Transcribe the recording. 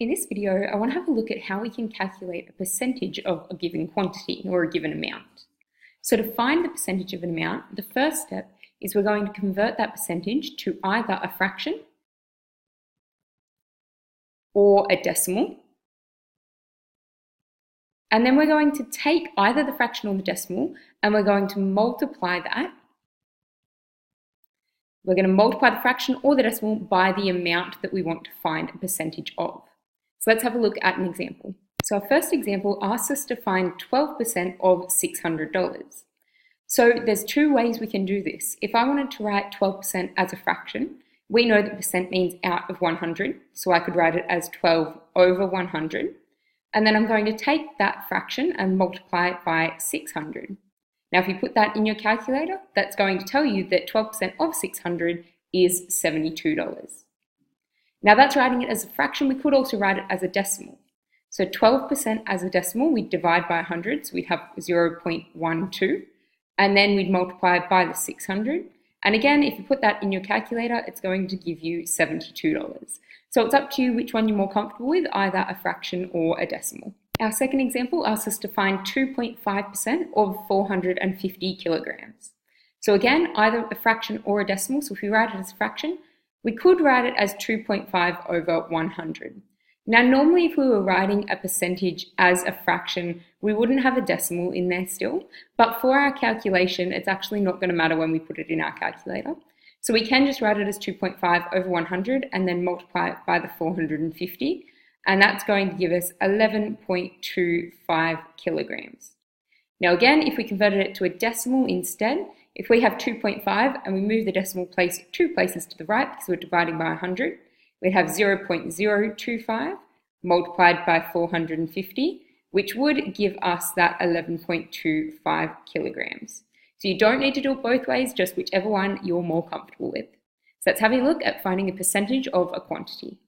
In this video, I want to have a look at how we can calculate a percentage of a given quantity or a given amount. So to find the percentage of an amount, the first step is we're going to convert that percentage to either a fraction or a decimal. And then we're going to take either the fraction or the decimal and we're going to multiply that. We're going to multiply the fraction or the decimal by the amount that we want to find a percentage of. So let's have a look at an example. So our first example asks us to find 12% of $600. So there's two ways we can do this. If I wanted to write 12% as a fraction, we know that percent means out of 100, so I could write it as 12 over 100. And then I'm going to take that fraction and multiply it by 600. Now if you put that in your calculator, that's going to tell you that 12% of 600 is $72. Now that's writing it as a fraction. We could also write it as a decimal. So 12% as a decimal, we'd divide by 100, so we'd have 0.12, and then we'd multiply it by the 600. And again, if you put that in your calculator, it's going to give you $72. So it's up to you which one you're more comfortable with, either a fraction or a decimal. Our second example asks us to find 2.5% of 450 kilograms. So again, either a fraction or a decimal. So if we write it as a fraction, we could write it as 2.5 over 100. Now, normally if we were writing a percentage as a fraction, we wouldn't have a decimal in there still, but for our calculation, it's actually not going to matter when we put it in our calculator. So we can just write it as 2.5 over 100 and then multiply it by the 450, and that's going to give us 11.25 kilograms. Now again, if we converted it to a decimal instead, if we have 2.5 and we move the decimal place 2 places to the right because we're dividing by 100, we'd have 0.025 multiplied by 450, which would give us that 11.25 kilograms. So you don't need to do it both ways, just whichever one you're more comfortable with. So let's have a look at finding a percentage of a quantity.